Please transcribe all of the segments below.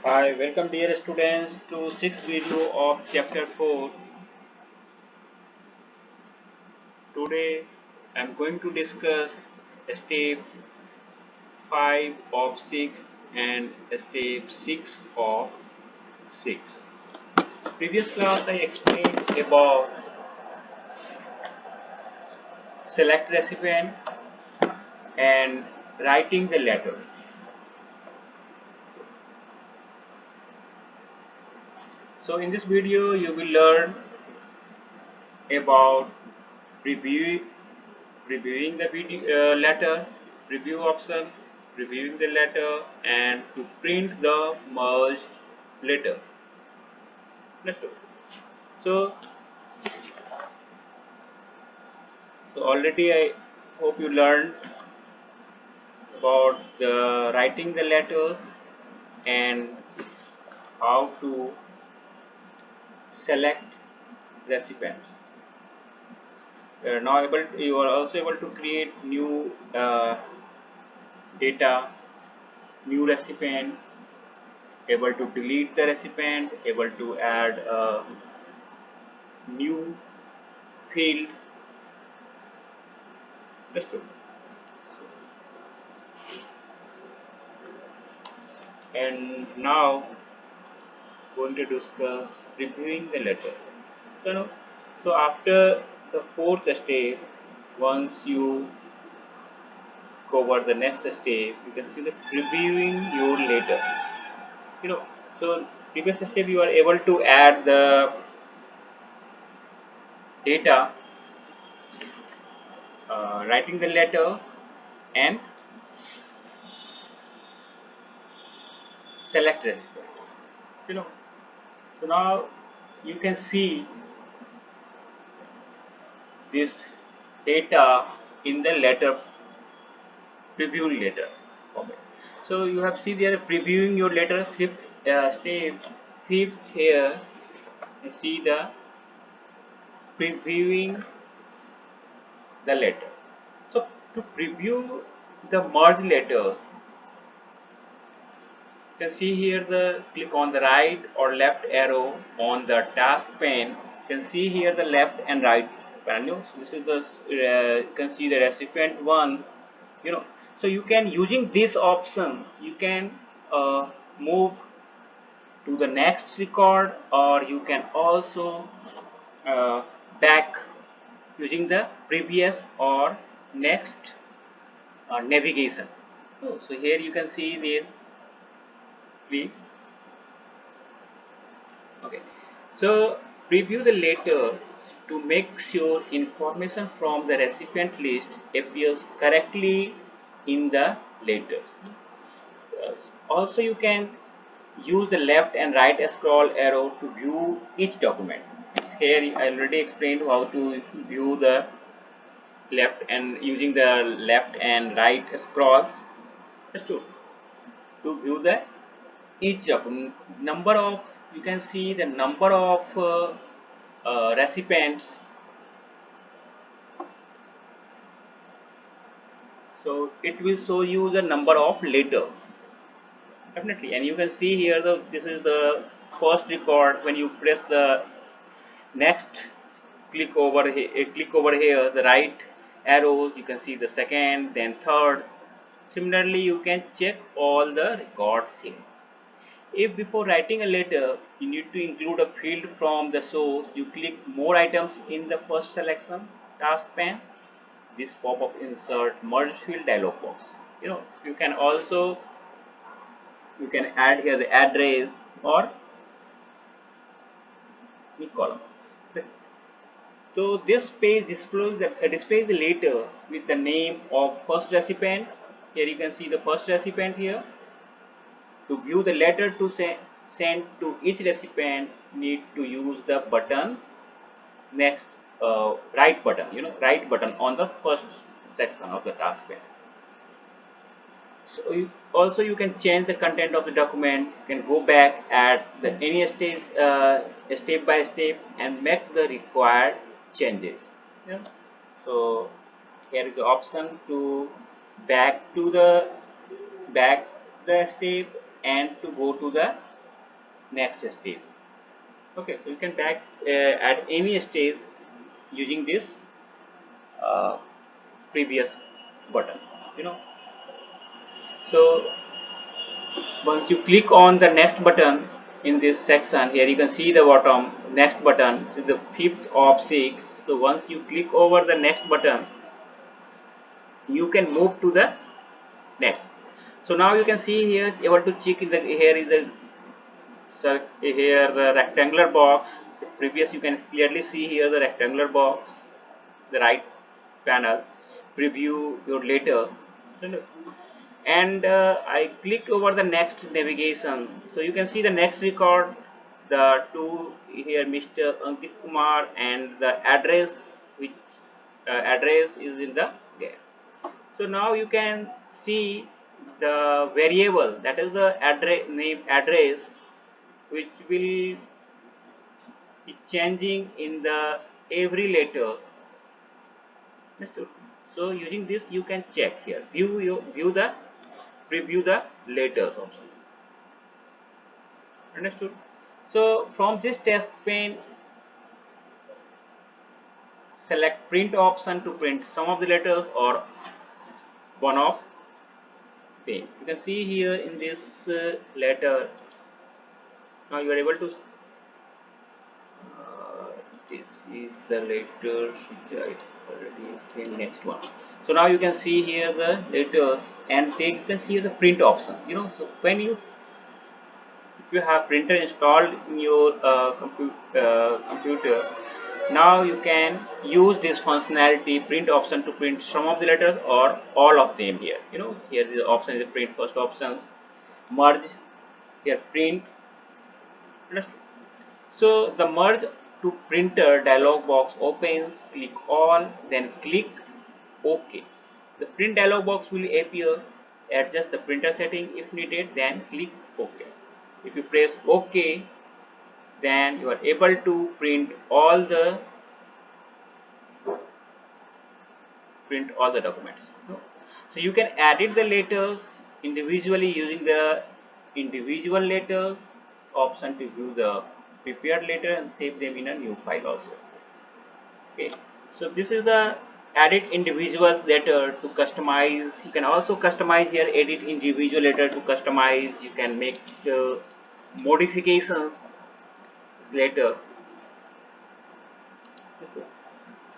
Hi, welcome dear students to sixth video of chapter 4. Today I am going to discuss step 5 of 6 and step 6 of 6. Previous class I explained about select recipient and writing the letter. So in this video you will learn about review reviewing the letter, review option, reviewing the letter, and to print the merged letter. Let's do. So, so already I hope you learned about the writing the letters and how to select recipients. You are also able to create new data, new recipient, able to delete the recipient, able to add a new field. Let's do. And now going to discuss reviewing the letter. So after the fourth step, once you cover the next step, you can see the reviewing your letter. You know, so previous step you are able to add the data, writing the letter and select recipient. You know, so now you can see this data in the letter preview letter format. So you have see there previewing your letter fifth step fifth here. You see the previewing the letter. So to preview the merge letter, you can see here the click on the right or left arrow on the task pane. You can see here the left and right panel. So this is the you can see the recipient one. You know, so you can using this option you can move to the next record, or you can also uh, back using the previous or next navigation. So here you can see this we okay. So preview the letter to make sure information from the recipient list appears correctly in the letter. Also you can use the left and right scroll arrow to view each document. Here I already explained how to view the left and using the left and right scrolls just to view the each document. Number of you can see the number of recipients. So it will show you the number of letters definitely, and you can see here this is the first record. When you press the next click over here the right arrows, you can see the second, then third. Similarly you can check all the records here. If before writing a letter you need to include a field from the source, you click more items in the first selection task pane. This pop-up insert merge field dialog box. You can also you can add here the address or the column. So this page displays the letter with the name of first recipient. Here you can see the first recipient here. To view the letter to send to each recipient, need to use the button next right button. Right button on the first section of the task pane. So also you can change the content of the document. You can go back at the any stage step by step and make the required changes. Yeah. So here is the option to back to the back the step and to go to the next step. Okay, so you can back at any stage using this uh, previous button, you know. So once you click on the next button in this section, here you can see the bottom next button. This is the fifth of six. So once you click over the next button, you can move to the next. So now you can see here, able to check in the, here is the here the rectangular box. Previous you can clearly see here the rectangular box, the right panel, preview your later, and I click over the next navigation. So you can see the next record, the two here Mr. Ankit Kumar, and the address, which address is in the there. So now you can see the variable, that is the address name address, which will be changing in the every letter. Understood? So using this you can check here, view the preview the letters also. Understood? So from this test pane, select print option to print some of the letters or one of them. You can see here in this letter, now you are able to this is the letters which I already explained. Next one. So now you can see here the letters, and you can see the print option. You know, so when you, if you have printer installed in your computer, now you can use this functionality print option to print some of the letters or all of them here. You know, here the option is the print first option, merge, here print. So the merge to printer dialog box opens, click all, then click OK. The print dialog box will appear. Adjust the printer setting if needed, then click OK. If you press OK, then you are able to print all the documents. So you can edit the letters individually using the individual letters option to view the prepared letter and save them in a new file also. Okay, so this is the edit individual letter to customize. You can also customize here, edit individual letter to customize. You can make modifications later.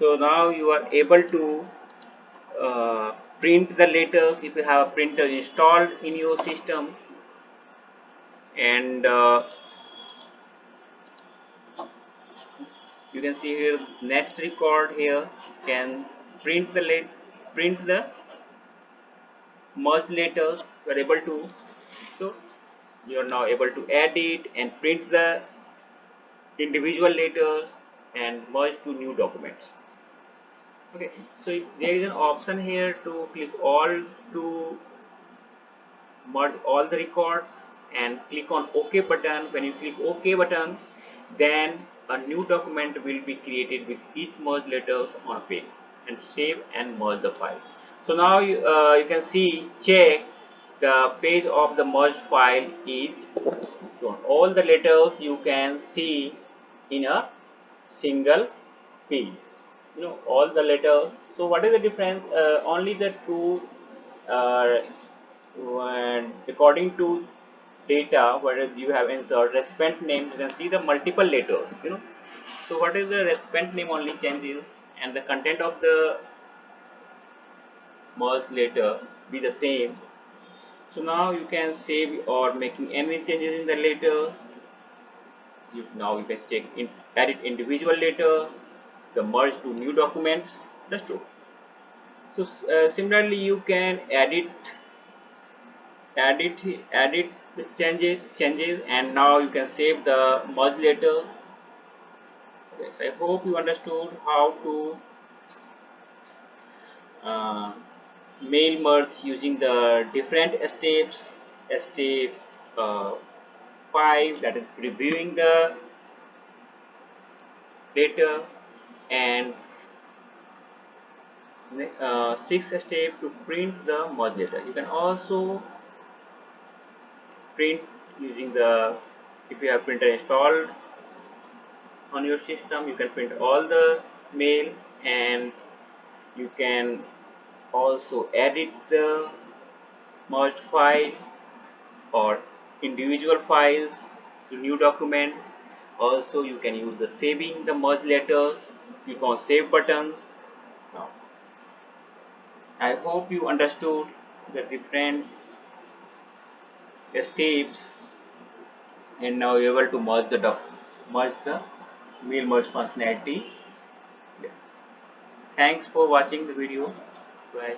So now you are able to print the letters if you have a printer installed in your system, and you can see here next record here can print the merged letters. You are able to, so you are now able to edit and print the individual letters and merge to new documents. Okay, so there is an option here to click all to merge all the records and click on OK button. When you click OK button, then a new document will be created with each merged letters on a page, and save and merge the file. So now you can see, check the page of the merged file is shown. All the letters you can see in a single page. You know, all the letters. So what is the difference? Only the two uh, and according to data whereas you have insert recipient name, you can see the multiple letters, you know. So what is the recipient name only changes, and the content of the merged letter be the same. So now you can save or making any changes in the letters. Now you can check in, edit individual letters, the merge to new documents. That's true. So similarly you can edit edit the changes, and now you can save the merge letter. Okay, so I hope you understood how to uh, mail merge using the different steps. Step 5, that is reviewing the data, and 6th step to print the merge letter. You can also print using the If you have printer installed on your system, you can print all the mail, and you can also edit the merged file or individual files to new documents. Also, you can use the saving the merged letters. Click on save buttons. Now, I hope you understood the different steps, and now you're able to merge the mail merge functionality. Thanks for watching the video. Bye.